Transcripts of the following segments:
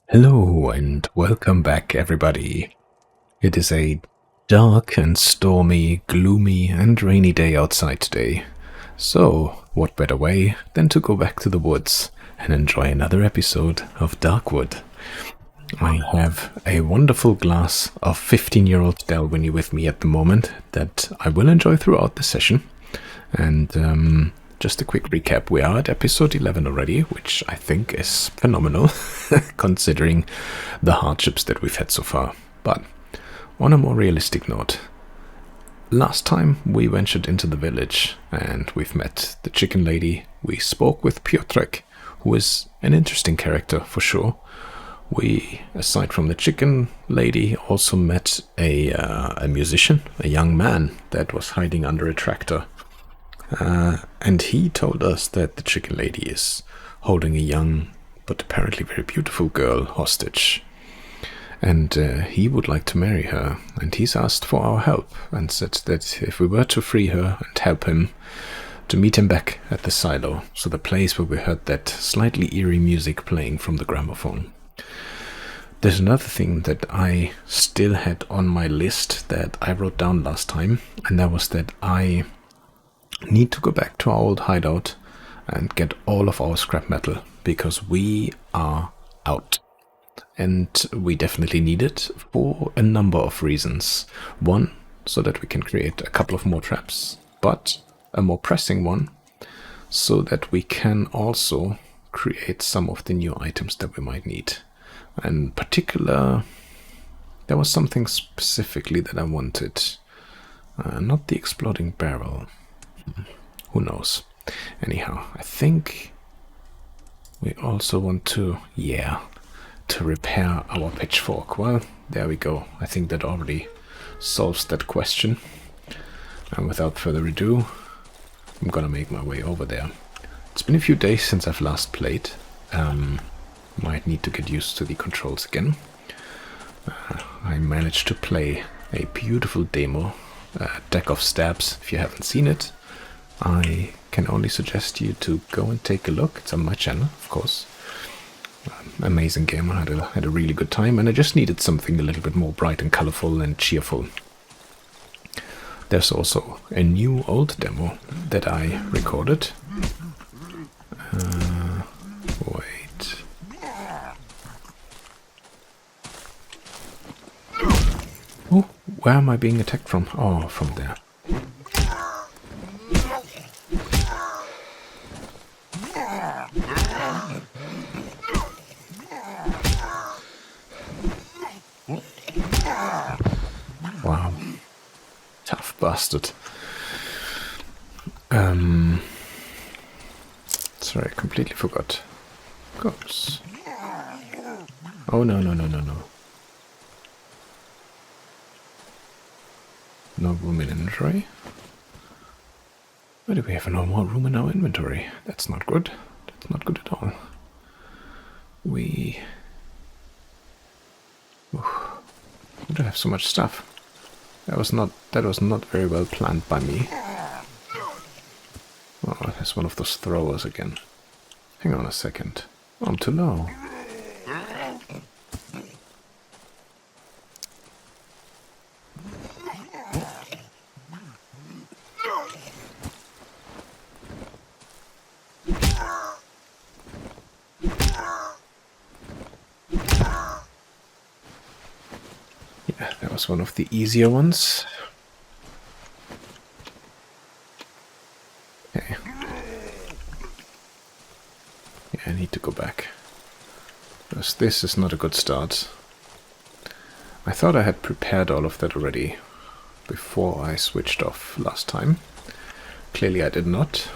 Hello and welcome back, everybody. It is a dark and stormy, gloomy and rainy day outside today. So, what better way than to go back to the woods and enjoy another episode of Darkwood? I have a wonderful glass of 15-year-old Dalwhinnie with me at the moment that I will enjoy throughout the session. And just a quick recap, we are at episode 11 already, which I think is phenomenal, considering the hardships that we've had so far. But on a more realistic note, last time we ventured into the village and we've met the chicken lady. We spoke with Piotrek, who is an interesting character for sure. We, aside from the chicken lady, also met a musician, a young man that was hiding under a tractor. And he told us that the chicken lady is holding a young but apparently very beautiful girl hostage. And he would like to marry her, and he's asked for our help and said that if we were to free her and help him, to meet him back at the silo, so the place where we heard that slightly eerie music playing from the gramophone. There's another thing that I still had on my list that I wrote down last time, and that was that I need to go back to our old hideout and get all of our scrap metal, because we are out. And we definitely need it for a number of reasons. One, so that we can create a couple of more traps, but a more pressing one, so that we can also create some of the new items that we might need. In particular, there was something specifically that I wanted. Not the exploding barrel. Who knows? Anyhow, I think we also want to repair our pitchfork. Well, there we go. I think that already solves that question. And without further ado, I'm gonna make my way over there. It's been a few days since I've last played. Might need to get used to the controls again. I managed to play a beautiful demo, Deck of Stabs. If you haven't seen it, I can only suggest you to go and take a look. It's on my channel, of course. Amazing game. I had a really good time, and I just needed something a little bit more bright and colorful and cheerful. There's also a new old demo that I recorded. Wait. Oh, where am I being attacked from? Oh, from there. Wow. Tough bastard. Sorry, I completely forgot. Oops. Oh, no. No room in inventory. Why do we have no more room in our inventory? That's not good. That's not good at all. We do have so much stuff. That was not very well planned by me. Oh, there's one of those throwers again. Hang on a second. Oh, I'm too low. Yeah, that was one of the easier ones. Okay. Yeah, I need to go back, because this is not a good start. I thought I had prepared all of that already before I switched off last time. Clearly I did not.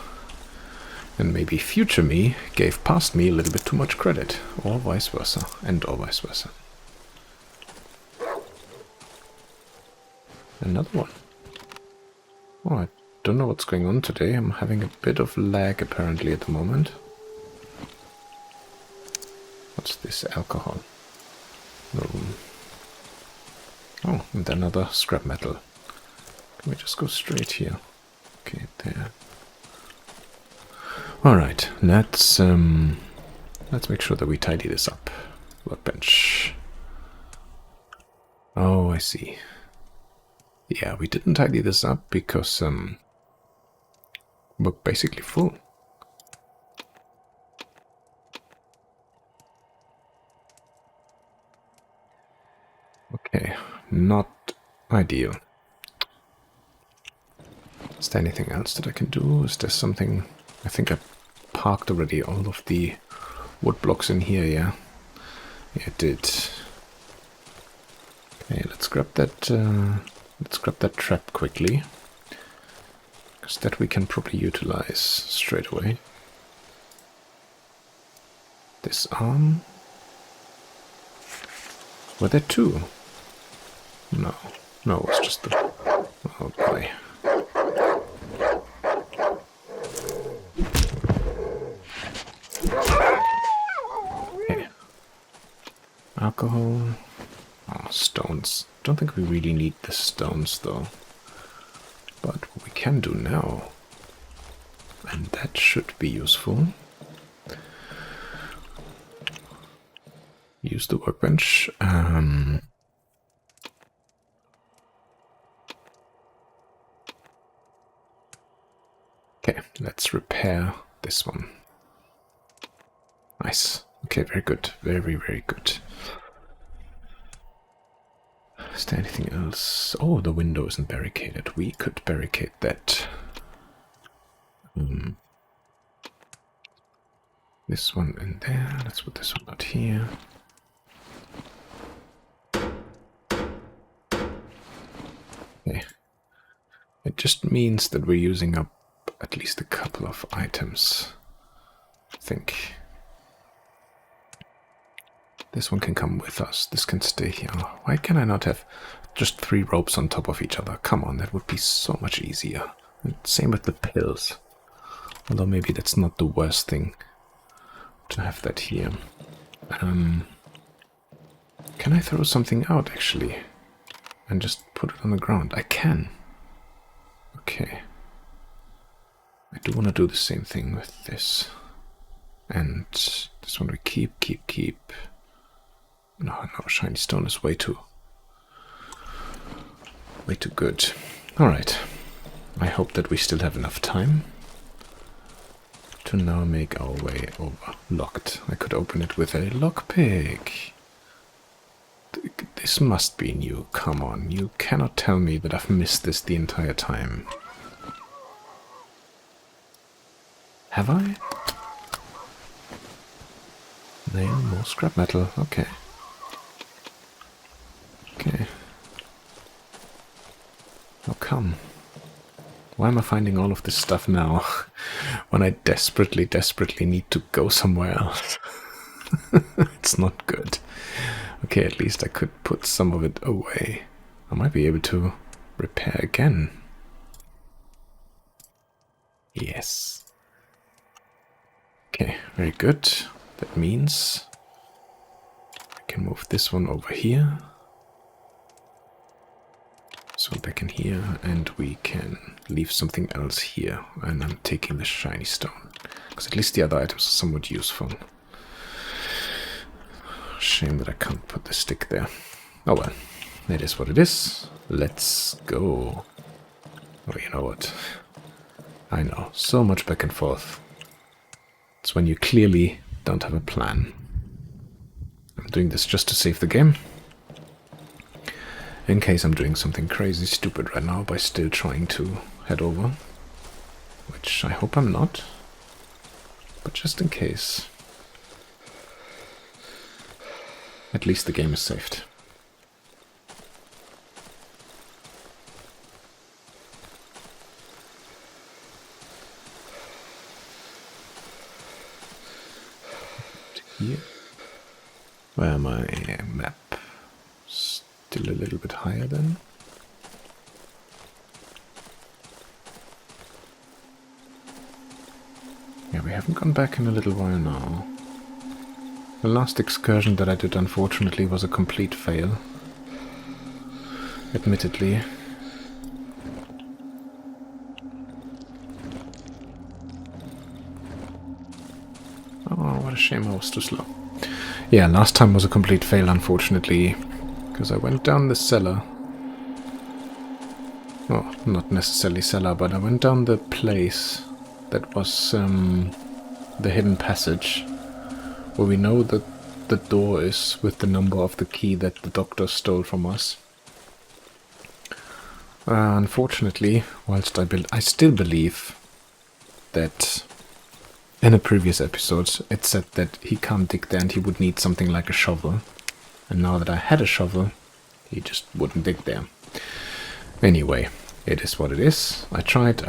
And maybe future me gave past me a little bit too much credit, or vice versa, or vice versa. Another one. Oh, I don't know what's going on today. I'm having a bit of lag apparently at the moment. What's this? Alcohol. Oh, and another scrap metal. Can we just go straight here? Okay, there. Alright, let's make sure that we tidy this up. Workbench. Oh, I see. Yeah, we didn't tidy this up because we're basically full. Okay, not ideal. Is there anything else that I can do? Is there something... I think I parked already all of the wood blocks in here, yeah? Yeah, it did. Okay, let's grab that trap quickly. Because that we can probably utilize straight away. Disarm. Were there two? No. No, it was just the... Oh boy. Okay. Alcohol. Oh, stones. Don't think we really need the stones though. But what we can do now, and that should be useful, use the workbench. Okay, let's repair this one. Nice. Okay, very good. Very, very good. Is there anything else? Oh, the window isn't barricaded. We could barricade that. This one in there. Let's put this one out here. Okay. It just means that we're using up at least a couple of items. I think. This one can come with us. This can stay here. Why can I not have just 3 ropes on top of each other? Come on, that would be so much easier. And same with the pills. Although maybe that's not the worst thing to have that here. Can I throw something out, actually? And just put it on the ground? I can. Okay. I do want to do the same thing with this. And this one we keep. No, shiny stone is way too good. Alright. I hope that we still have enough time to now make our way over. Locked. I could open it with a lockpick. This must be new. Come on. You cannot tell me that I've missed this the entire time. Have I? Nail, more scrap metal. Okay. Okay. Oh, come. Why am I finding all of this stuff now? When I desperately need to go somewhere else. It's not good. Okay, at least I could put some of it away. I might be able to repair again. Yes. Okay, very good. That means I can move this one over here. So back in here, and we can leave something else here. And I'm taking the shiny stone, because at least the other items are somewhat useful. Shame that I can't put the stick there. Oh well, it is what it is. Let's go. Oh, you know what? I know, so much back and forth. It's when you clearly don't have a plan. I'm doing this just to save the game. In case I'm doing something crazy stupid right now by still trying to head over. Which I hope I'm not. But just in case. At least the game is saved. Here. Where am I? Map. Still a little bit higher then. Yeah, we haven't gone back in a little while now. The last excursion that I did, unfortunately, was a complete fail. Admittedly. Oh, what a shame I was too slow. Yeah, last time was a complete fail, unfortunately, because I went down the cellar. Well, not necessarily cellar, but I went down the place that was the hidden passage, where we know that the door is with the number of the key that the doctor stole from us. Unfortunately, whilst I still believe that in a previous episode it said that he can't dig there and he would need something like a shovel. And now that I had a shovel, he just wouldn't dig there. Anyway, it is what it is. I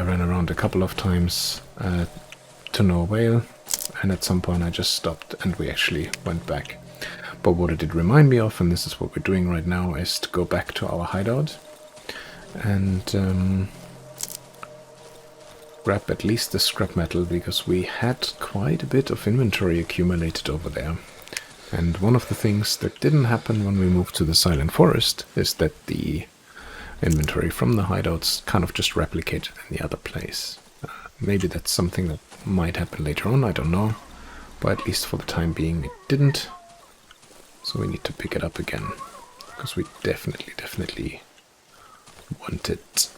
ran around a couple of times to no avail, and at some point I just stopped and we actually went back. But what it did remind me of, and this is what we're doing right now, is to go back to our hideout and grab at least the scrap metal, because we had quite a bit of inventory accumulated over there. And one of the things that didn't happen when we moved to the Silent Forest is that the inventory from the hideouts kind of just replicated in the other place. Maybe that's something that might happen later on, I don't know. But at least for the time being it didn't. So we need to pick it up again, because we definitely want it.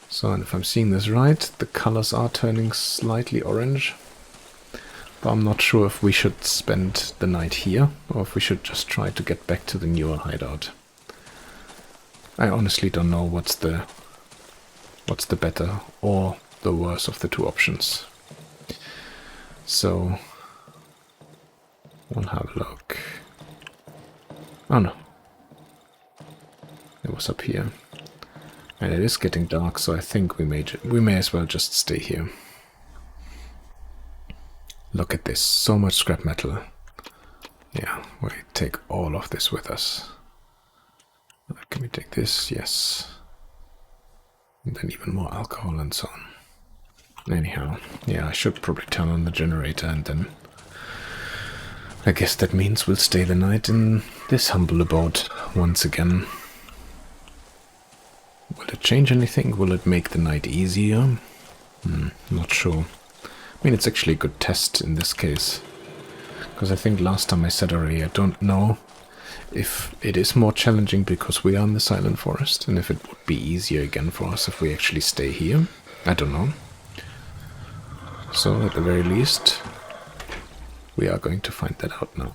So, and if I'm seeing this right, the colors are turning slightly orange. But I'm not sure if we should spend the night here, or if we should just try to get back to the newer hideout. I honestly don't know what's the better or the worse of the two options. So, we'll have a look. Oh no. It was up here. And it is getting dark, so I think we may as well just stay here. Look at this, so much scrap metal. Yeah, we take all of this with us. Can we take this? Yes. And then even more alcohol and so on. Anyhow, yeah, I should probably turn on the generator, and then I guess that means we'll stay the night in this humble abode once again. Will it change anything? Will it make the night easier? Not sure. I mean, it's actually a good test in this case. Because I think last time I said already, I don't know if it is more challenging because we are in the Silent Forest, and if it would be easier again for us if we actually stay here. I don't know. So, at the very least, we are going to find that out now.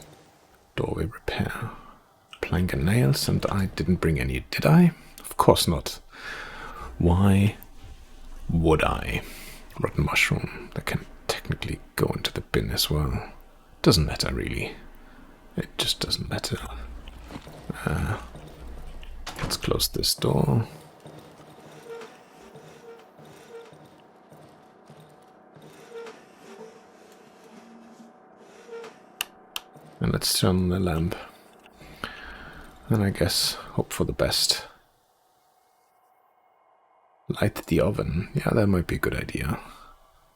Doorway repair. Plank and nails, and I didn't bring any, did I? Of course not. Why would I? Rotten mushroom. That can technically go into the bin as well. Doesn't matter, really. It just doesn't matter. Let's close this door. And let's turn on the lamp. And I guess hope for the best. Light the oven. Yeah, that might be a good idea.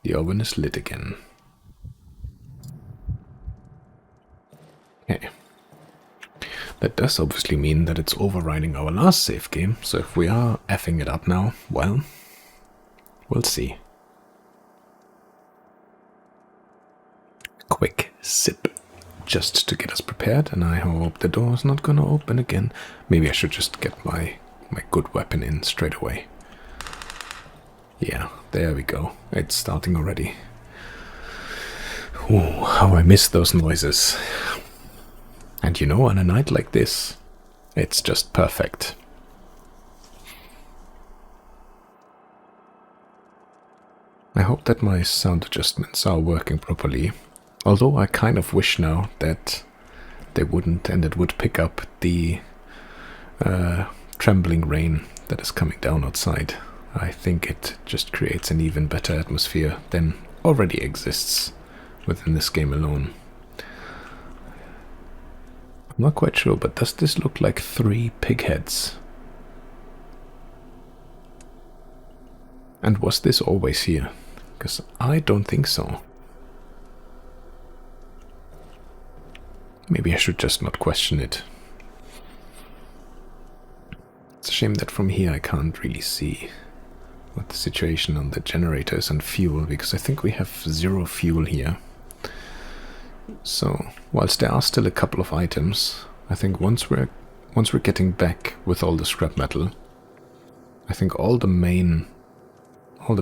The oven is lit again. Okay. That does obviously mean that it's overriding our last save game, so if we are effing it up now, well, we'll see. Quick sip, just to get us prepared, and I hope the door's not gonna open again. Maybe I should just get my good weapon in straight away. Yeah, there we go. It's starting already. Ooh, how I miss those noises. And you know, on a night like this, it's just perfect. I hope that my sound adjustments are working properly. Although I kind of wish now that they wouldn't, and it would pick up the trembling rain that is coming down outside. I think it just creates an even better atmosphere than already exists within this game alone. I'm not quite sure, but does this look like 3 pig heads? And was this always here? Because I don't think so. Maybe I should just not question it. It's a shame that from here I can't really see what the situation on the generator is and fuel, because I think we have 0 fuel here. So, whilst there are still a couple of items, I think once we're getting back with all the scrap metal, I think all the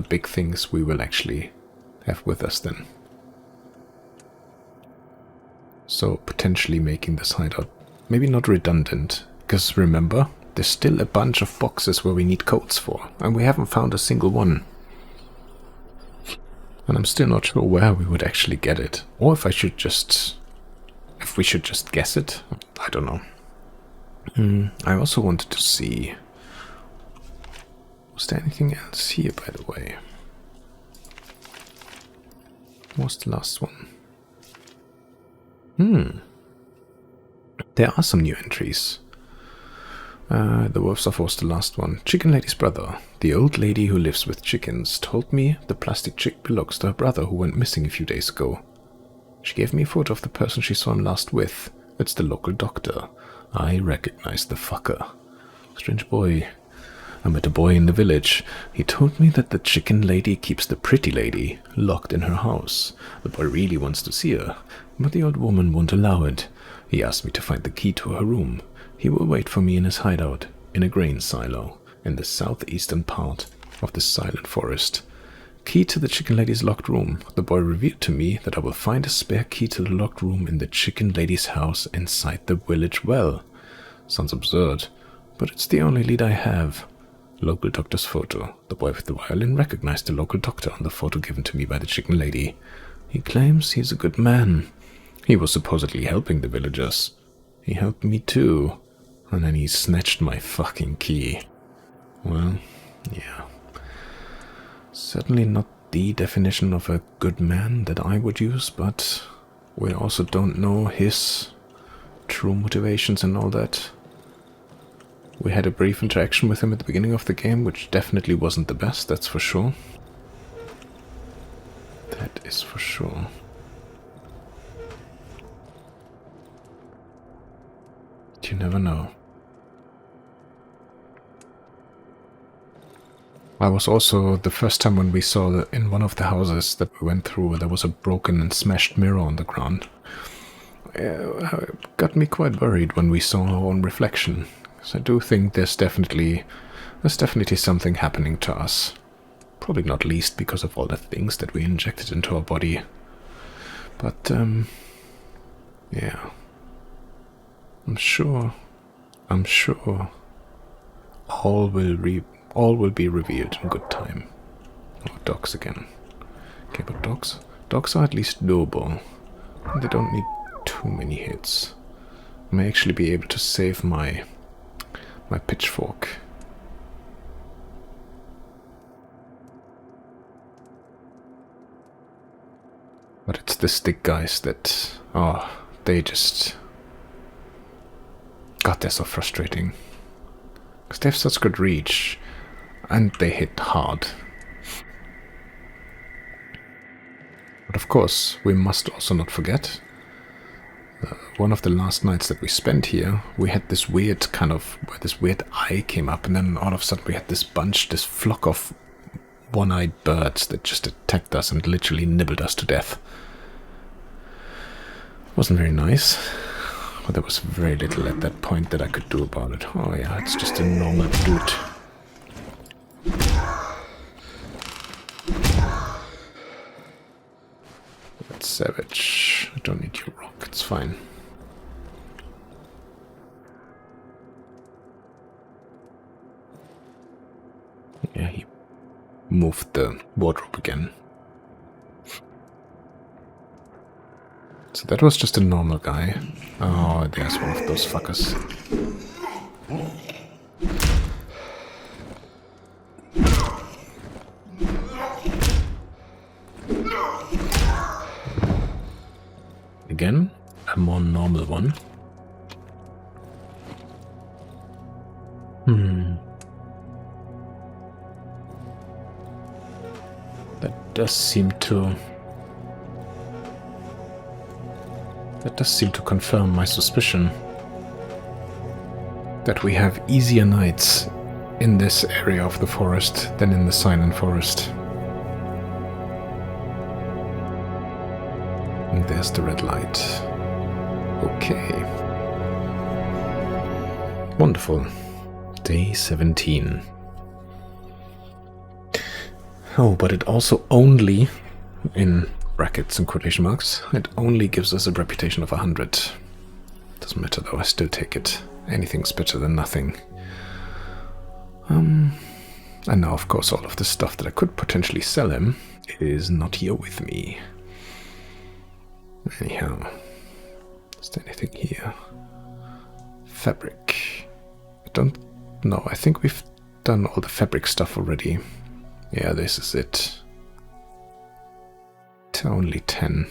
big things we will actually have with us then. So potentially making this hideout maybe not redundant, because remember, there's still a bunch of boxes where we need codes for, and we haven't found a single one. And I'm still not sure where we would actually get it, or if we should just guess it. I don't know. I also wanted to see, was there anything else here, by the way? What was the last one? There are some new entries. The Wolf's was the last one. Chicken Lady's brother. The old lady who lives with chickens told me the plastic chick belongs to her brother who went missing a few days ago. She gave me a photo of the person she saw him last with. It's the local doctor. I recognize the fucker. Strange boy. I met a boy in the village. He told me that the chicken lady keeps the pretty lady locked in her house. The boy really wants to see her, but the old woman won't allow it. He asked me to find the key to her room. He will wait for me in his hideout, in a grain silo, in the southeastern part of the silent forest. Key to the chicken lady's locked room. The boy revealed to me that I will find a spare key to the locked room in the chicken lady's house inside the village well. Sounds absurd, but it's the only lead I have. Local doctor's photo. The boy with the violin recognized the local doctor on the photo given to me by the chicken lady. He claims he's a good man. He was supposedly helping the villagers. He helped me too. And then he snatched my fucking key. Well, yeah. Certainly not the definition of a good man that I would use, but we also don't know his true motivations and all that. We had a brief interaction with him at the beginning of the game, which definitely wasn't the best, that's for sure. That is for sure. You never know. I was also, the first time when we saw that in one of the houses that we went through, there was a broken and smashed mirror on the ground. It got me quite worried when we saw our own reflection. So I do think there's definitely something happening to us. Probably not least because of all the things that we injected into our body. But, yeah. I'm sure all will be revealed in good time. Oh, dogs again. Okay, but dogs are at least doable. They don't need too many hits. I may actually be able to save my pitchfork. But it's the stick guys that, they just... God, they're so frustrating. Because they have such good reach, and they hit hard. But of course, we must also not forget, one of the last nights that we spent here, we had this weird where this weird eye came up, and then all of a sudden we had this flock of one-eyed birds that just attacked us and literally nibbled us to death. Wasn't very nice. But there was very little at that point that I could do about it. Oh yeah, it's just a normal brute. That's savage. I don't need your rock, it's fine. Yeah, he moved the wardrobe again. So that was just a normal guy. Oh, there's one of those fuckers. Again, a more normal one. That does seem to confirm my suspicion that we have easier nights in this area of the forest than in the silent forest. And there's the red light. Okay. Wonderful. Day 17. Oh, but it also only, in brackets and quotation marks, it only gives us a reputation of 100. Doesn't matter though, I still take it. Anything's better than nothing. And now, of course, all of the stuff that I could potentially sell him is not here with me. Anyhow, is there anything here? Fabric. I don't know. I think we've done all the fabric stuff already. Yeah, this is it. Only 10.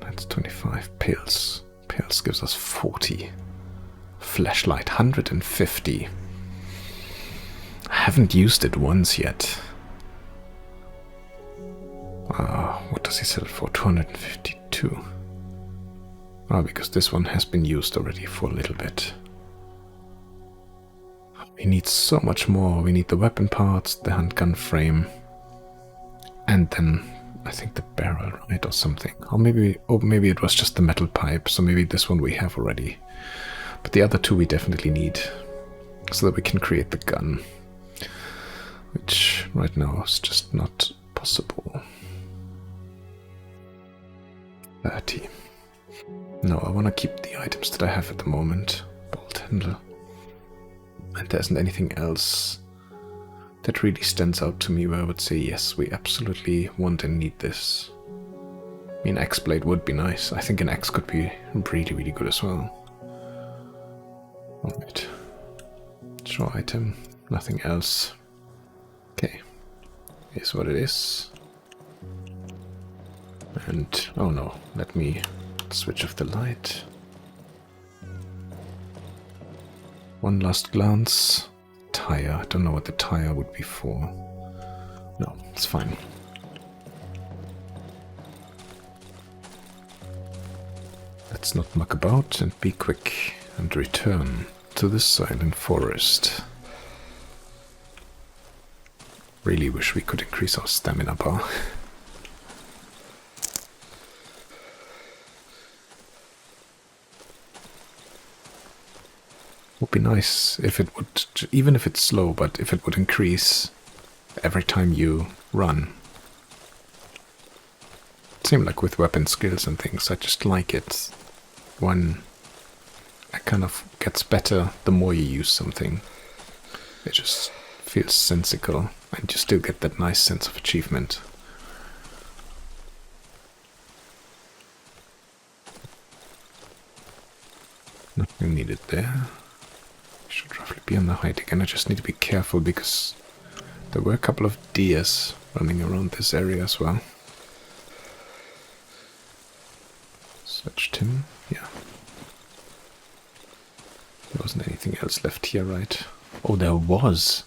That's 25 pills. Pills gives us 40. Flashlight, 150. I haven't used it once yet. What does he sell it for? 252. Because this one has been used already for a little bit. We need so much more. We need the weapon parts, the handgun frame, and then I think the barrel, right, or something. Or maybe it was just the metal pipe, so maybe this one we have already. But the other two we definitely need, so that we can create the gun. Which right now is just not possible. 30. No, I want to keep the items that I have at the moment. Bolt handle. And there isn't anything else that really stands out to me where I would say, yes, we absolutely want and need this. I mean, X-Blade would be nice. I think an X could be really, really good as well. Alright. Show item. Nothing else. Okay. Here's what it is. And, oh no, let me switch off the light. One last glance. Tire. I don't know what the tire would be for. No, it's fine. Let's not muck about and be quick and return to the silent forest. Really wish we could increase our stamina bar. Would be nice if it would, even if it's slow, but if it would increase every time you run. Same like with weapon skills and things, I just like it when it kind of gets better the more you use something. It just feels sensical, and you still get that nice sense of achievement. Nothing needed there. Should roughly be on the height again. I just need to be careful because there were a couple of deers running around this area as well. Searched him. Yeah. There wasn't anything else left here, right? Oh, there was.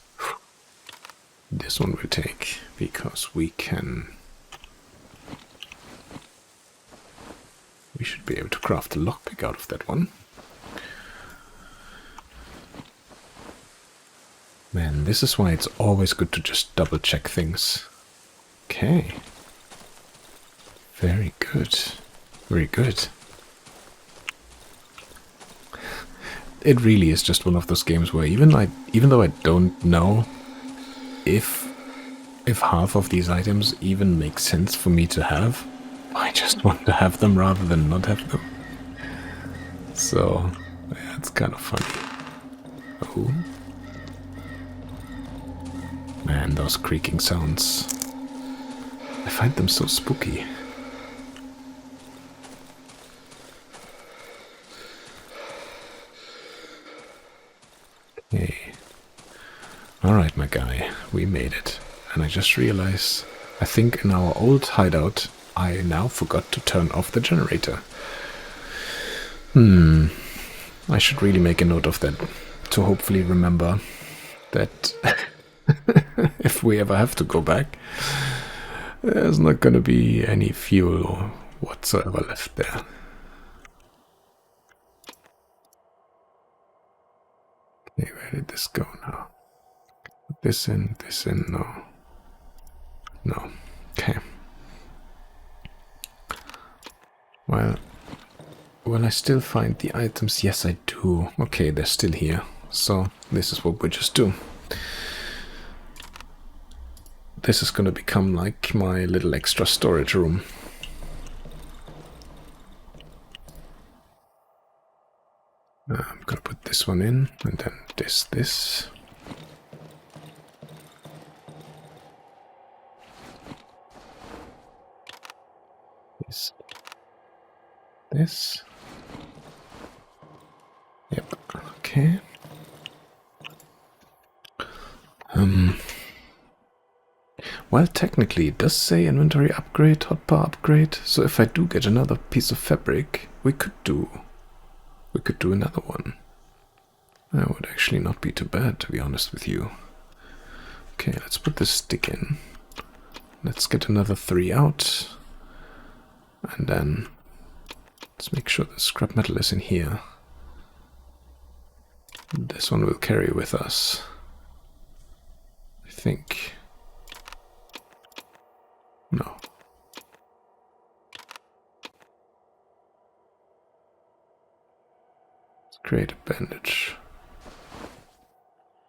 This one we'll take because we can. We should be able to craft a lockpick out of that one. Man, this is why it's always good to just double check things. Okay. Very good. Very good. It really is just one of those games where even though I don't know if half of these items even make sense for me to have, I just want to have them rather than not have them. So, yeah, it's kind of funny. Oh. Man, those creaking sounds. I find them so spooky. Okay. Alright, my guy, we made it. And I just realized, I think in our old hideout, I now forgot to turn off the generator. I should really make a note of that, to hopefully remember that if we ever have to go back, there's not going to be any fuel whatsoever left there. Okay, where did this go now? Put this in, no. No. Okay. Well, I still find the items. Yes, I do. Okay, they're still here. So this is what we just do. This is gonna become like my little extra storage room. I'm gonna put this one in, and then this. This, this. Yep, okay. Well, technically it does say inventory upgrade, hotbar upgrade, so if I do get another piece of fabric, we could do another one. That would actually not be too bad, to be honest with you. Okay, let's put this stick in. Let's get another 3 out. And then let's make sure the scrap metal is in here. This one will carry with us, I think. No. Let's create a bandage.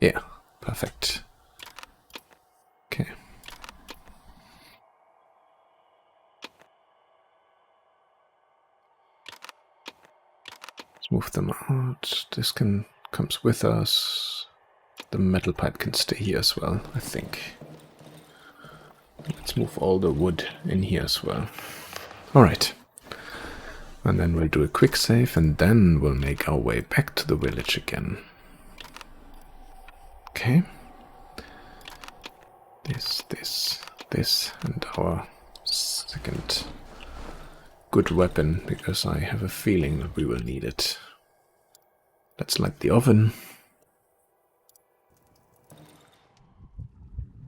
Yeah, perfect. Okay. Let's move them out. This comes with us. The metal pipe can stay here as well, I think. Let's move all the wood in here as well. Alright. And then we'll do a quick save, and then we'll make our way back to the village again. Okay. This, and our second good weapon, because I have a feeling that we will need it. Let's light the oven.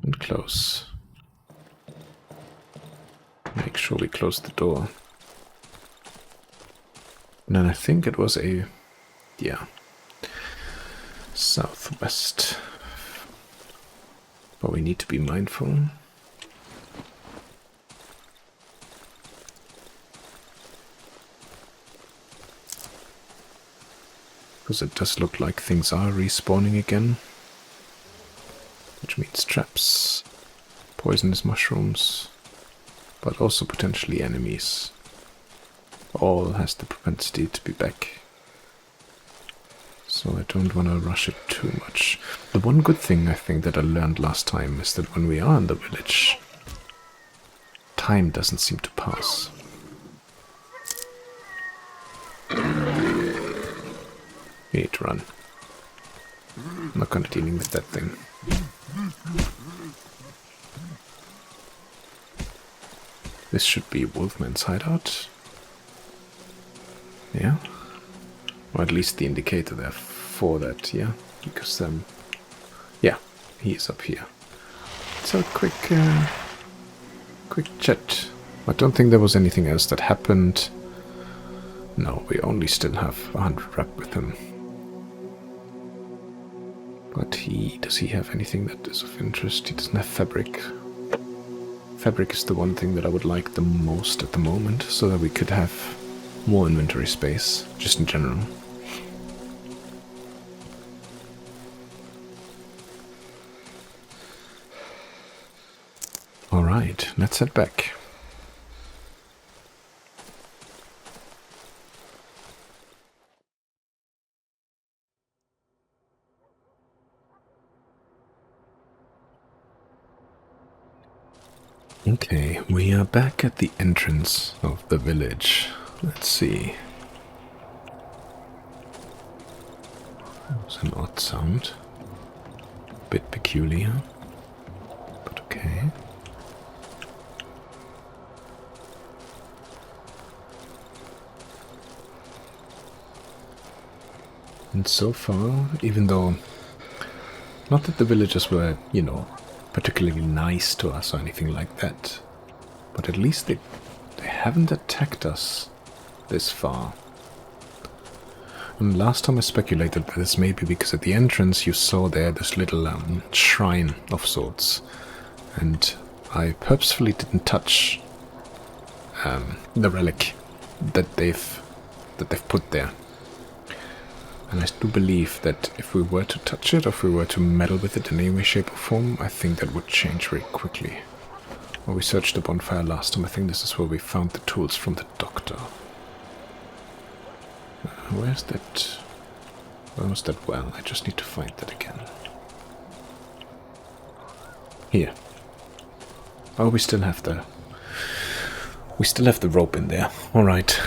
And close. Make sure we close the door. And then I think it was a, yeah, southwest. But we need to be mindful. Because it does look like things are respawning again. Which means traps, poisonous mushrooms, but also potentially enemies. All has the propensity to be back. So I don't want to rush it too much. The one good thing I think that I learned last time is that when we are in the village, time doesn't seem to pass. We need to run. I'm not gonna dealing with that thing. This should be Wolfman's hideout. Yeah. Or at least the indicator there for that, yeah. Because, yeah, he is up here. So quick chat. I don't think there was anything else that happened. No, we only still have 100 rep with him. But does he have anything that is of interest? He doesn't have fabric. Fabric is the one thing that I would like the most at the moment, so that we could have more inventory space, just in general. Alright, let's head back. Okay, we are back at the entrance of the village. Let's see. That was an odd sound. Bit peculiar, but okay. And so far, even though, not that the villagers were, you know, particularly nice to us or anything like that, but at least they haven't attacked us this far. And last time I speculated that this may be because at the entrance you saw there this little shrine of sorts, and I purposefully didn't touch the relic that they've put there. And I do believe that if we were to touch it, or if we were to meddle with it in any way, shape or form, I think that would change very quickly. When we searched the bonfire last time, I think this is where we found the tools from the doctor. Where's that? Where was that well? I just need to find that again. Here. Oh, we still have the rope in there. Alright.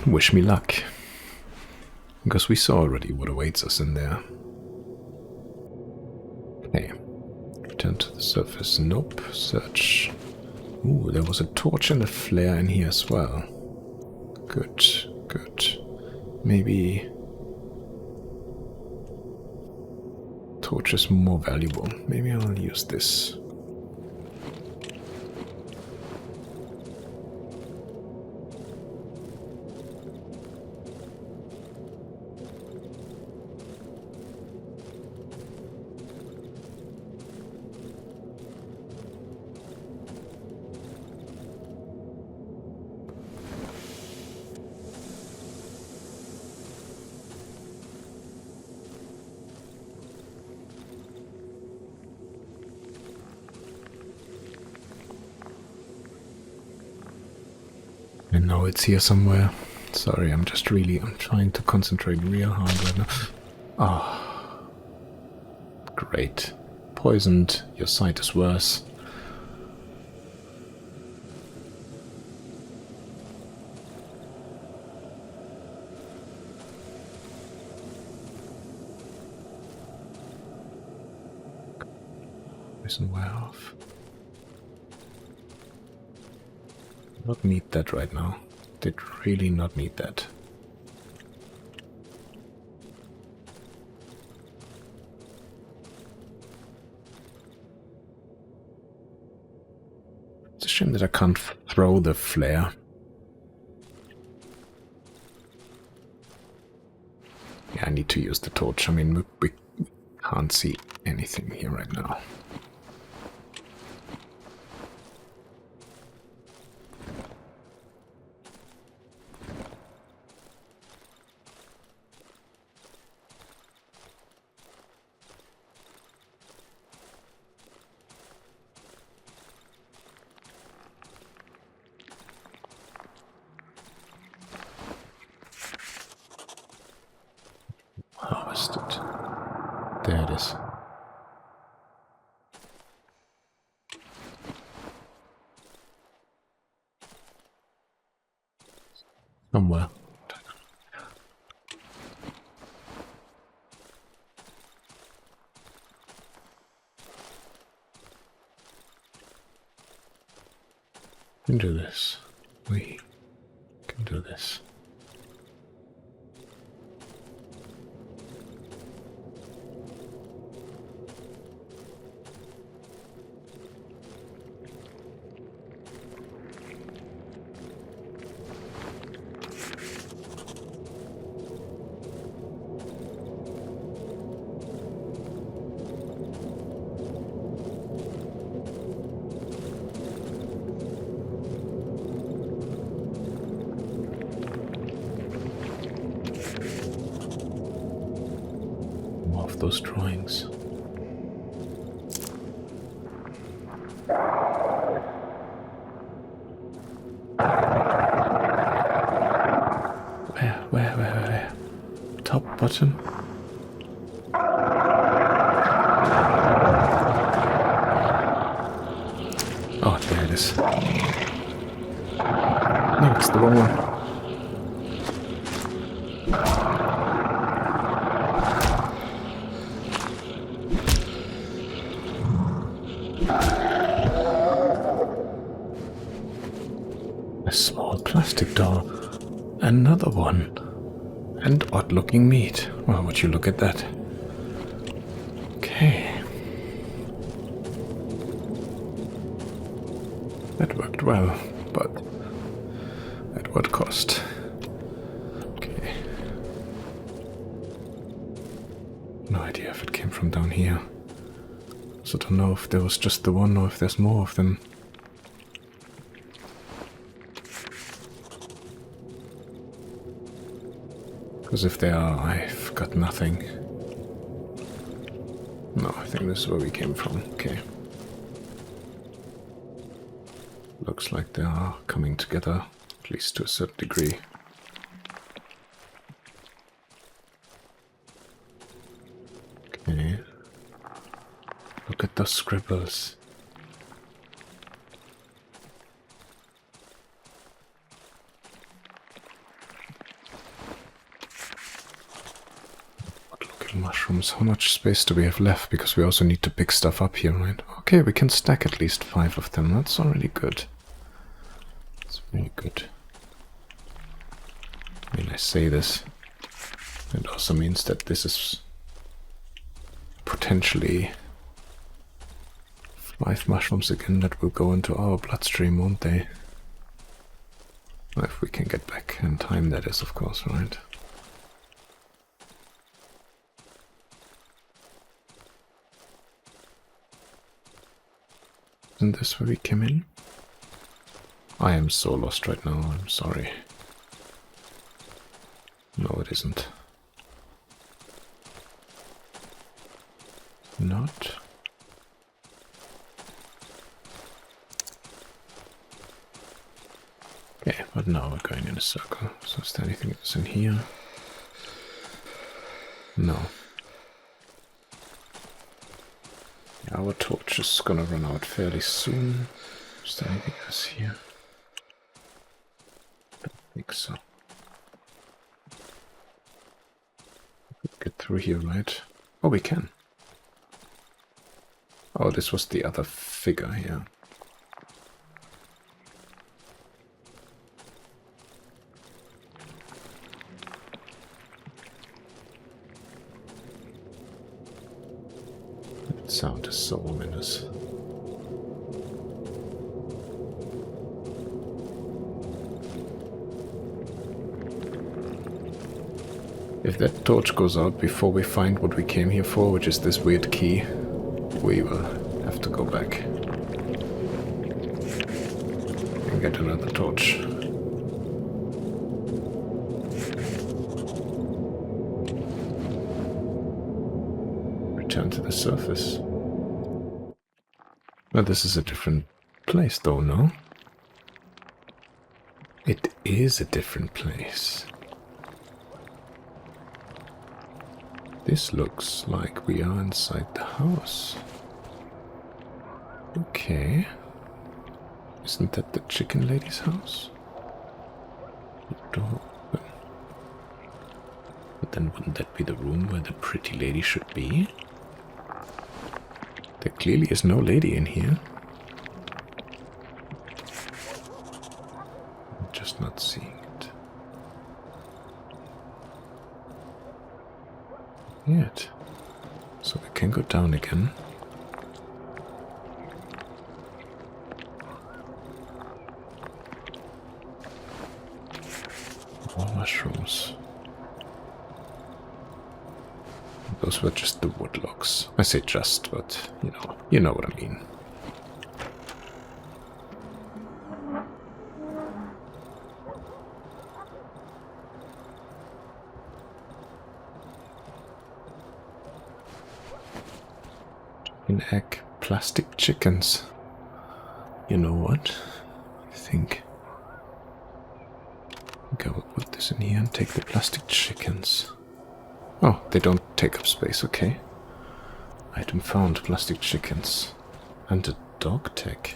Wish me luck. Because we saw already what awaits us in there. Okay. Return to the surface. Nope. Search. Ooh, there was a torch and a flare in here as well. Good, good. Maybe torch is more valuable. Maybe I'll use this. I know it's here somewhere. Sorry, I'm trying to concentrate real hard right now. Ah, great. Poisoned, your sight is worse. Poison wear off. Not need that right now. Did really not need that. It's a shame that I can't throw the flare. Yeah, I need to use the torch. I mean, we can't see anything here right now. Harvested. There it is. Somewhere. We can do this. We can do this. Those drawings. Where? Top, bottom? Oh, there it is. No, it's the wrong one. A small plastic doll. Another one. And odd-looking meat. Well, would you look at that? Okay. That worked well, but at what cost? Okay. No idea if it came from down here. So I don't know if there was just the one or if there's more of them. Because if they are, I've got nothing. No, I think this is where we came from. Okay. Looks like they are coming together, at least to a certain degree. Okay. Look at those scribbles. Mushrooms. How much space do we have left? Because we also need to pick stuff up here, right? Okay, we can stack at least 5 of them. That's already good. That's very good. I mean, I say this. It also means that this is potentially 5 mushrooms again that will go into our bloodstream, won't they? If we can get back in time, that is, of course, right? Isn't this where we came in? I am so lost right now, I'm sorry. No, it isn't. Not. Okay, but now we're going in a circle. So is there anything else in here? No. Our torch is gonna run out fairly soon. Is there anything else here? Don't think so. Get through here, right? Oh, we can. Oh, this was the other figure here. That sound is so ominous. If that torch goes out before we find what we came here for, which is this weird key, we will have to go back and get another torch. Return to the surface. Well, this is a different place though, no? It is a different place. This looks like we are inside the house. Okay. Isn't that the chicken lady's house? The door open. But then wouldn't that be the room where the pretty lady should be? There clearly is no lady in here. I'm just not seeing it. Yet. So we can go down again. More mushrooms. Those were just the wood logs. I say just, but you know what I mean. Chicken egg, plastic chickens. You know what? I think I will put this in here and take the plastic chickens. Oh, they don't take up space, okay. Item found, plastic chickens. And a dog tag.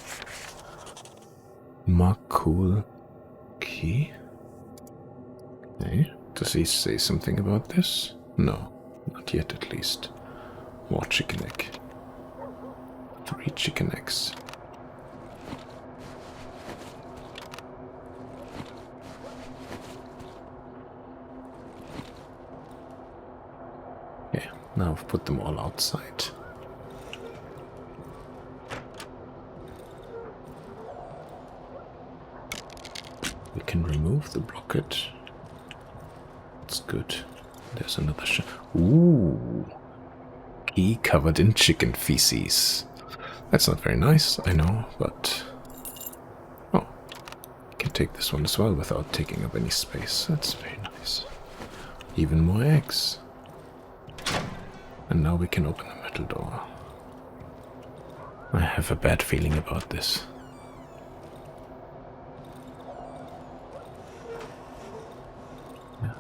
Marcool key? Okay, does he say something about this? No, not yet at least. More chicken egg. 3 chicken eggs. Now I've put them all outside. We can remove the blockage. That's good. There's another Ooh. Key covered in chicken feces. That's not very nice, I know, but... Oh. I can take this one as well without taking up any space. That's very nice. Even more eggs. And now we can open the metal door. I have a bad feeling about this. Yeah.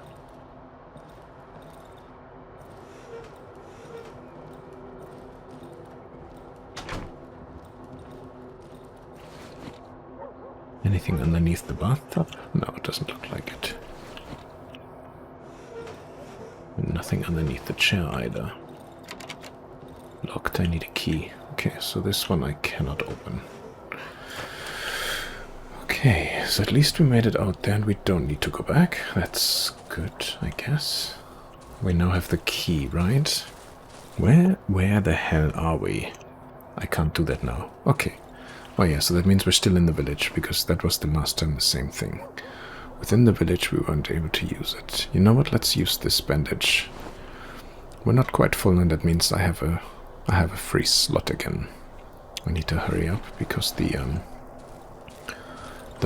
Anything underneath the bathtub? No, it doesn't look like it. Nothing underneath the chair either. Locked, I need a key. Okay, so this one I cannot open. Okay, so at least we made it out there and we don't need to go back. That's good, I guess. We now have the key, right? Where the hell are we? I can't do that now. Okay. Oh yeah, so that means we're still in the village, because that was the last time the same thing. Within the village we weren't able to use it. You know what, let's use this bandage. We're not quite full, and that means I have a free slot again. I need to hurry up, because the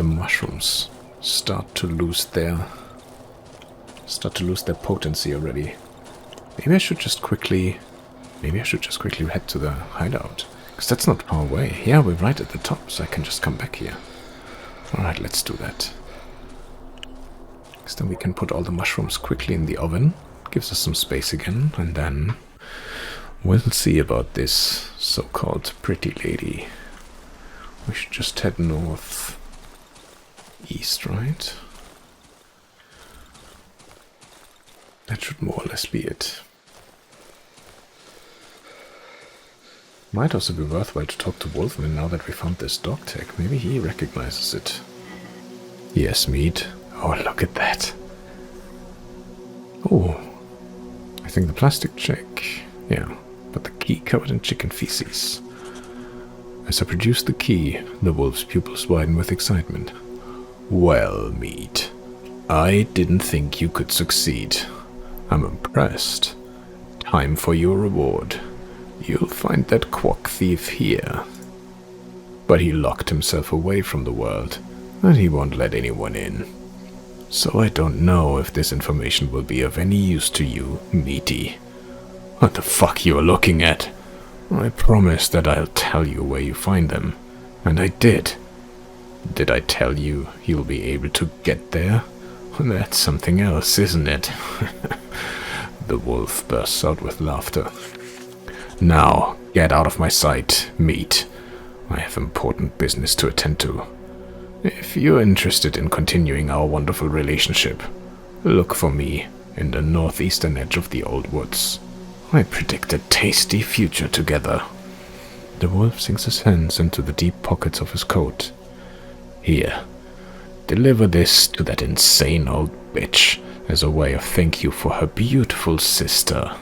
mushrooms start to lose their potency already. Maybe I should just quickly head to the hideout. Because that's not far away. Yeah, we're right at the top, so I can just come back here. Alright, let's do that. Because then we can put all the mushrooms quickly in the oven. Gives us some space again, and then we'll see about this so-called pretty lady. We should just head north east, right? That should more or less be it. Might also be worthwhile to talk to Wolfman now that we found this dog tag. Maybe he recognizes it. Yes, meat. Oh, look at that. Oh, I think the plastic check. Yeah, but the key covered in chicken feces. As I produce the key, the wolf's pupils widen with excitement. Well, meat. I didn't think you could succeed. I'm impressed. Time for your reward. You'll find that quack thief here. But he locked himself away from the world, and he won't let anyone in. So I don't know if this information will be of any use to you, meaty. What the fuck you are looking at? I promised that I'll tell you where you find them, and I did. Did I tell you you'll be able to get there? That's something else, isn't it? The wolf bursts out with laughter. Now, get out of my sight, meat. I have important business to attend to. If you're interested in continuing our wonderful relationship, look for me in the northeastern edge of the old woods. I predict a tasty future together. The wolf sinks his hands into the deep pockets of his coat. Here, deliver this to that insane old bitch as a way of thank you for her beautiful sister.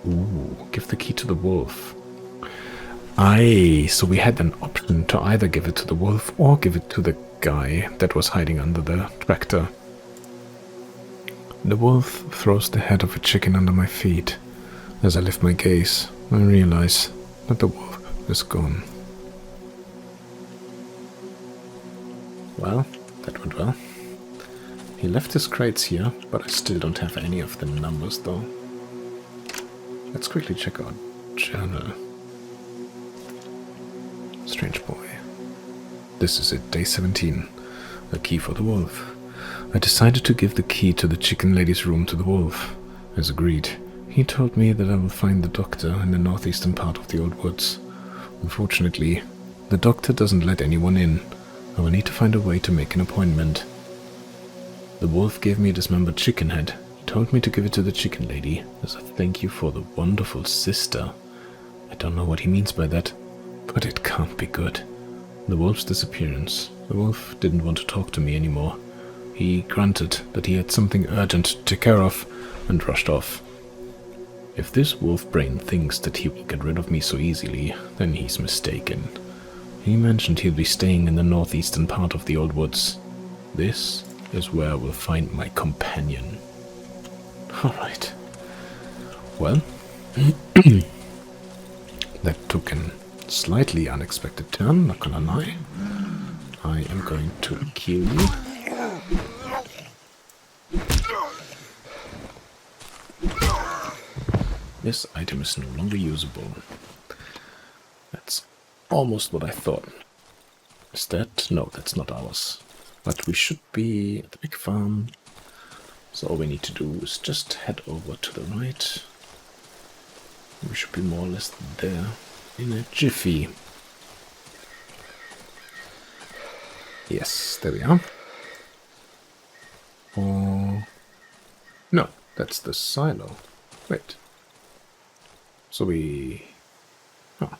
Ooh, give the key to the wolf. Aye, so we had an option to either give it to the wolf or give it to the guy that was hiding under the tractor. The wolf throws the head of a chicken under my feet. As I lift my gaze, I realize that the wolf is gone. Well, that went well. He left his crates here, but I still don't have any of the numbers though. Let's quickly check our journal. Strange boy. This is it, day 17. A key for the wolf. I decided to give the key to the chicken lady's room to the wolf. As agreed, he told me that I will find the doctor in the northeastern part of the old woods. Unfortunately, the doctor doesn't let anyone in. I will need to find a way to make an appointment. The wolf gave me a dismembered chicken head. He told me to give it to the chicken lady as a thank you for the wonderful sister. I don't know what he means by that, but it can't be good. The wolf's disappearance. The wolf didn't want to talk to me anymore. He grunted that he had something urgent to take care of and rushed off. If this wolf brain thinks that he will get rid of me so easily, then he's mistaken. He mentioned he'll be staying in the northeastern part of the old woods. This is where I will find my companion. Alright. Well, that took a slightly unexpected turn, not gonna lie. I am going to kill you. This item is no longer usable. That's almost what I thought. Is that? No, that's not ours. But we should be at the big farm. So all we need to do is just head over to the right. We should be more or less there in a jiffy. Yes, there we are. Oh, no, that's the silo. Wait. So we... Oh,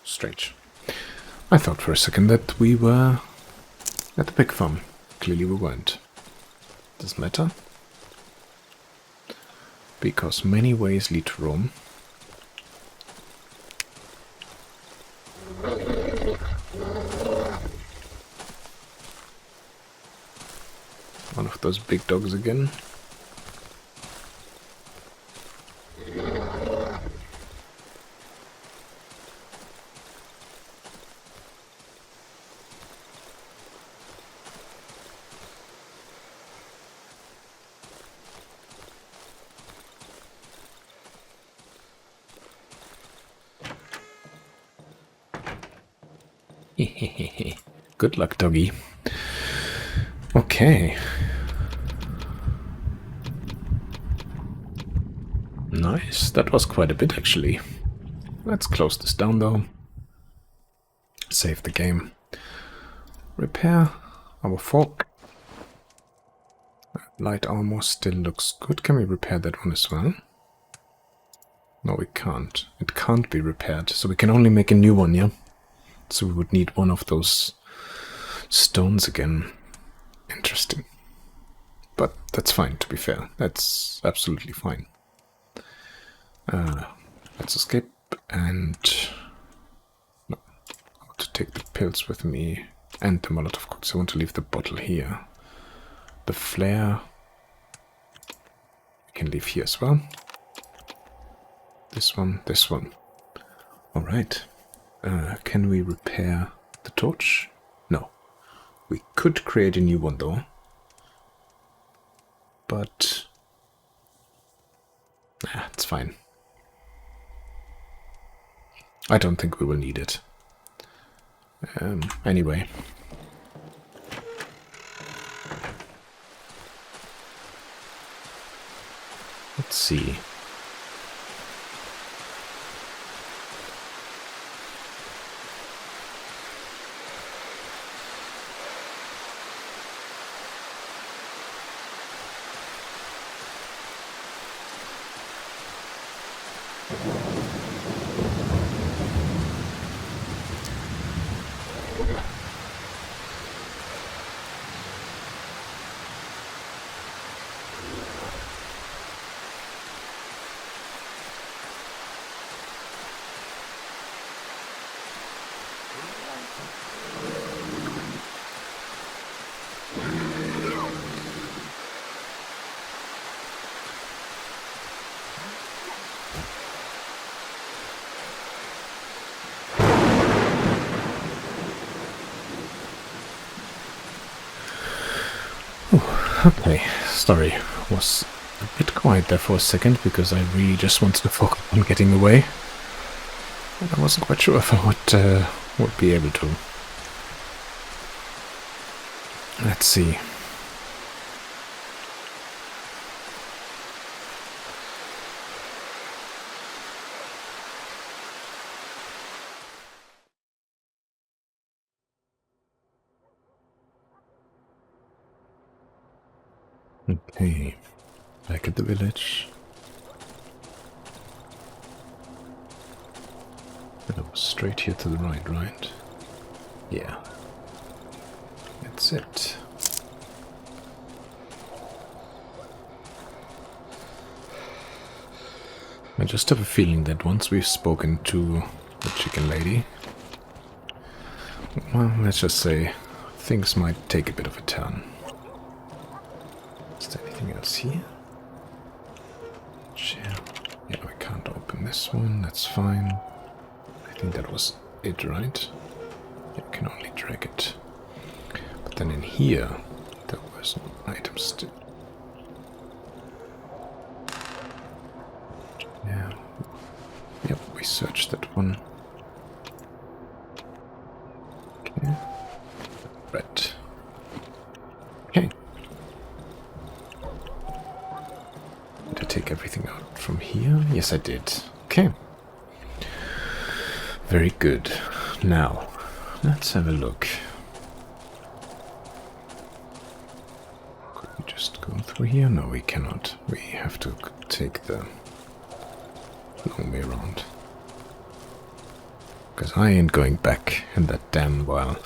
strange. I thought for a second that we were at the pig farm. Clearly we weren't. Doesn't matter. Because many ways lead to Rome. One of those big dogs again. Good luck, doggy. Okay. Nice. That was quite a bit, actually. Let's close this down, though. Save the game. Repair our fork. Light armor still looks good. Can we repair that one as well? No, we can't. It can't be repaired, so we can only make a new one, yeah? So we would need one of those stones again. Interesting. But that's fine, to be fair. That's absolutely fine. Let's escape and... No, I want to take the pills with me and the Molotov cocktails. I want to leave the bottle here. The flare we can leave here as well. This one, this one. Alright. Can we repair the torch? No. We could create a new one though. But... it's fine. I don't think we will need it. Anyway. Let's see. Okay, sorry, was a bit quiet there for a second because I really just wanted to focus on getting away. And I wasn't quite sure if I would be able to. Let's see. Okay, back at the village. And I was straight here to the right? Yeah. That's it. I just have a feeling that once we've spoken to the chicken lady, well, let's just say things might take a bit of a turn. Is there anything else here? Chair. Yeah, I can't open this one, that's fine. I think that was it, right? You can only drag it. But then in here, there was no item still. Yeah, search that one. Okay. Red. Okay. Did I take everything out from here? Yes, I did. Okay. Very good. Now, let's have a look. Could we just go through here? No, we cannot. We have to take the long way around. Because I ain't going back in that damn well.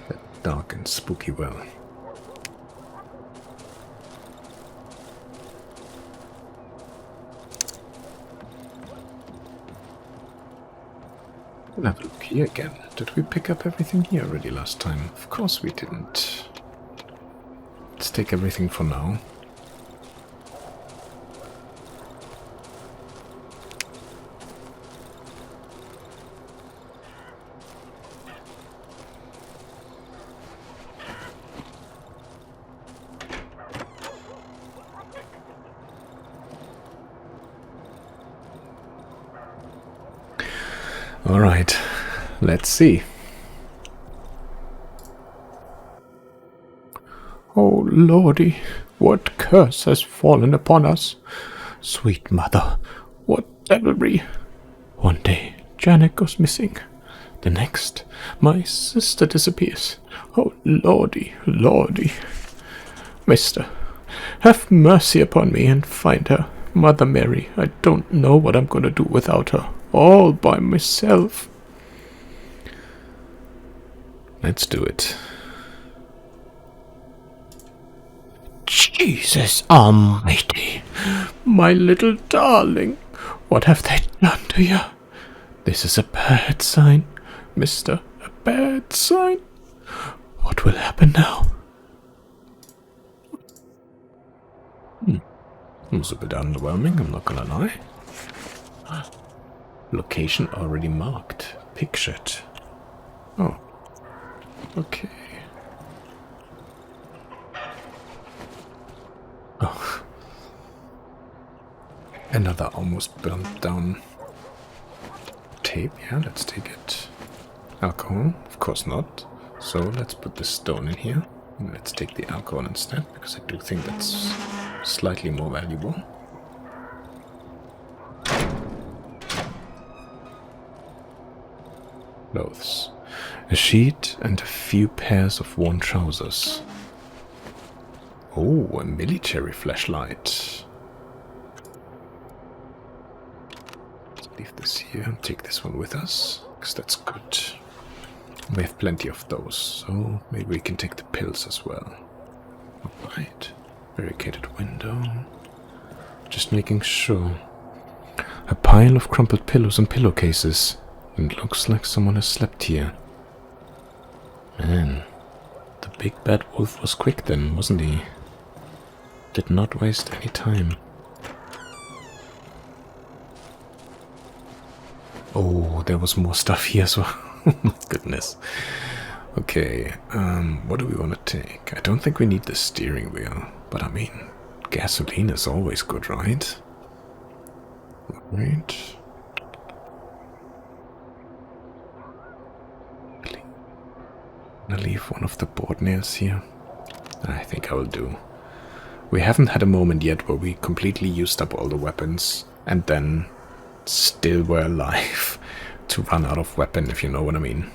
That dark and spooky well. We'll have a look here again. Did we pick up everything here already last time? Of course we didn't. Let's take everything for now. All right, let's see. Oh, Lordy, what curse has fallen upon us? Sweet mother, what devilry! One day, Janet goes missing. The next, my sister disappears. Oh, Lordy, Lordy. Mister, have mercy upon me and find her. Mother Mary, I don't know what I'm going to do without her. All by myself. Let's do it. Jesus Almighty, my little darling, what have they done to you? This is a bad sign, mister, a bad sign. What will happen now? It was a bit underwhelming, I'm not gonna lie. Location already marked. Pictured. Oh. Okay. Oh. Another almost burnt down tape. Yeah, let's take it. Alcohol? Of course not. So let's put the stone in here. And let's take the alcohol instead, because I do think that's slightly more valuable. Clothes. A sheet and a few pairs of worn trousers. Oh, a military flashlight. Let's leave this here and take this one with us, because that's good. We have plenty of those, so maybe we can take the pills as well. Alright. Barricaded window. Just making sure. A pile of crumpled pillows and pillowcases. It looks like someone has slept here. Man, the big bad wolf was quick then, wasn't he? Did not waste any time. Oh, there was more stuff here as well. Oh my goodness. Okay, what do we want to take? I don't think we need the steering wheel, but I mean, gasoline is always good, right? Right. I'm gonna leave one of the board nails here. I think I will do. We haven't had a moment yet where we completely used up all the weapons and then still were alive to run out of weapon, if you know what I mean.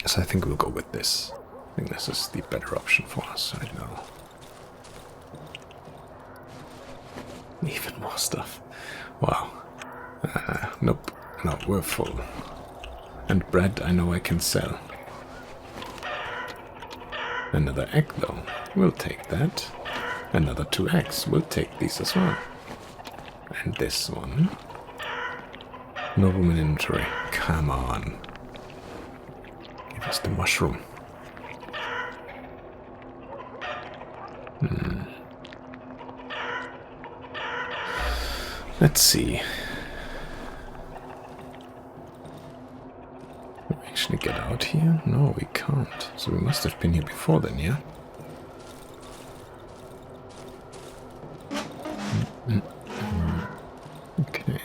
So I think we'll go with this. I think this is the better option for us right now. Even more stuff. Wow. Nope. No, we're full. And bread I know I can sell. Another egg though. We'll take that. Another 2 eggs. We'll take these as well. And this one. No room in inventory. Come on. Give us the mushroom. Let's see. Can we actually get out here? No, we can't. So we must have been here before then, yeah? Okay.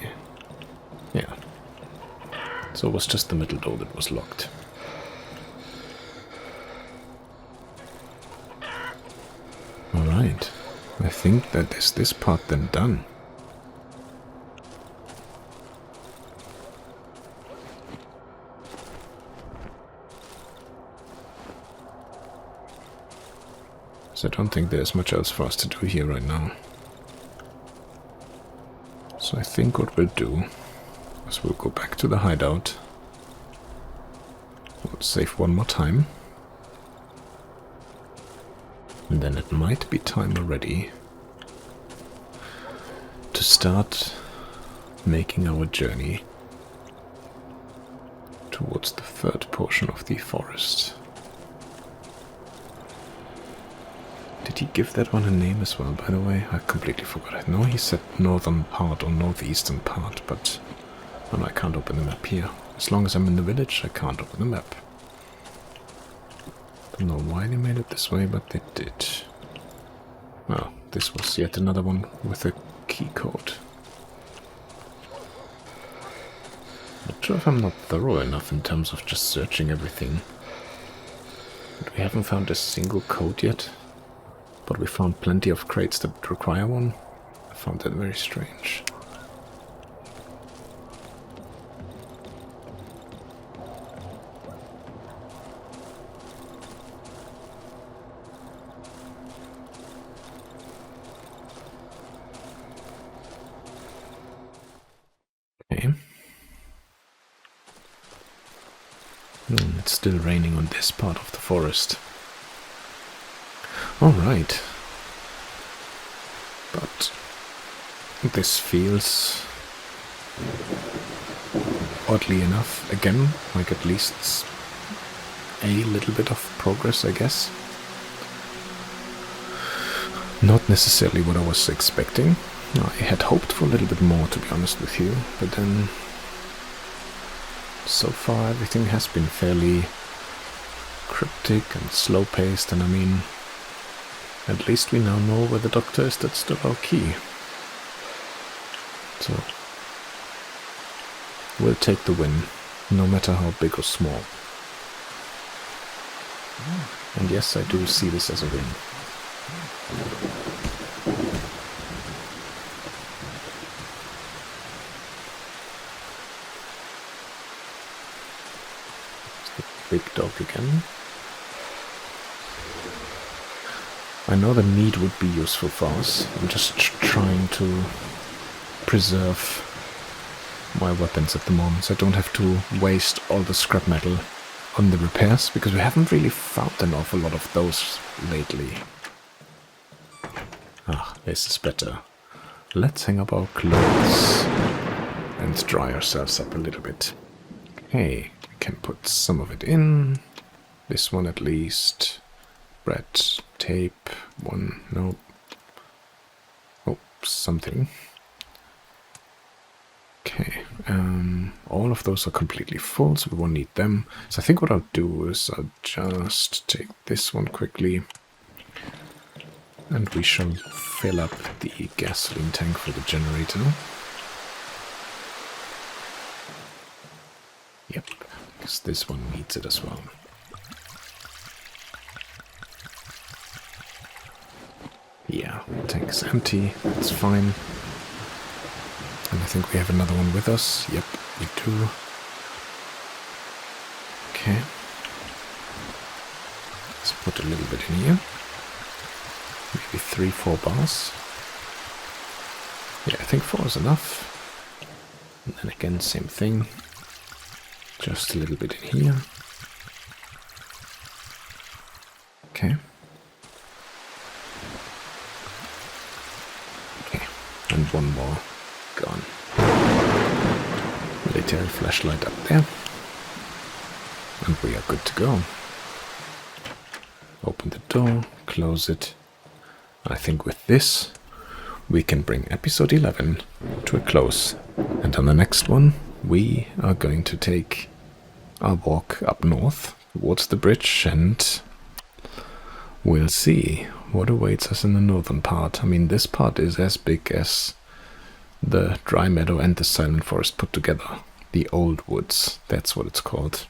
Yeah. So it was just the middle door that was locked. Alright. I think that is this part then done. So I don't think there's much else for us to do here right now. So I think what we'll do is we'll go back to the hideout. We'll save one more time. And then it might be time already to start making our journey towards the third portion of the forest. Did he give that one a name as well, by the way? I completely forgot. I know he said northern part or northeastern part, but oh no, I can't open the map here. As long as I'm in the village, I can't open the map. Don't know why they made it this way, but they did. Well, this was yet another one with a key code. Not sure if I'm not thorough enough in terms of just searching everything. But we haven't found a single code yet. But we found plenty of crates that require one. I found that very strange. Okay. It's still raining on this part of the forest. Alright. But this feels, oddly enough, again, like at least a little bit of progress, I guess. Not necessarily what I was expecting. I had hoped for a little bit more, to be honest with you, but then so far everything has been fairly cryptic and slow-paced, and I mean, at least we now know where the doctor is. That's still our key. So we'll take the win, no matter how big or small. And yes, I do see this as a win. Big dog again. I know the meat would be useful for us. I'm just trying to preserve my weapons at the moment, so I don't have to waste all the scrap metal on the repairs, because we haven't really found an awful lot of those lately. Ah, this is better. Let's hang up our clothes and dry ourselves up a little bit. Okay, we can put some of it in. This one at least. Bread, tape, one, no. Oh, something. Okay, all of those are completely full, so we won't need them. So I think what I'll do is I'll just take this one quickly. And we shall fill up the gasoline tank for the generator. Yep, because this one needs it as well. Yeah, tank is empty, that's fine. And I think we have another one with us. Yep, we do. Okay. Let's put a little bit in here. Maybe 3-4 bars. Yeah, I think 4 is enough. And then again, same thing. Just a little bit in here. Okay. Okay, and one more gone. Military flashlight up there. And we are good to go. Open the door, close it. I think with this, we can bring episode 11 to a close. And on the next one, we are going to take our walk up north towards the bridge and we'll see what awaits us in the northern part. I mean, this part is as big as the dry meadow and the silent forest put together. The old woods, that's what it's called.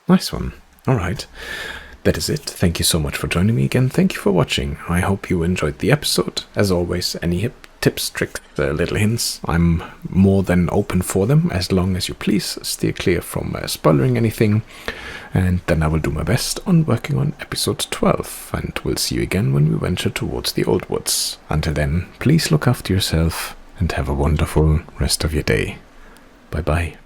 Nice one. Alright, that is it. Thank you so much for joining me again. Thank you for watching. I hope you enjoyed the episode. As always, any tips, tricks, little hints, I'm more than open for them, as long as you please steer clear from spoiling anything. And then I will do my best on working on episode 12, and we'll see you again when we venture towards the old woods. Until then, please look after yourself and have a wonderful rest of your day. Bye bye.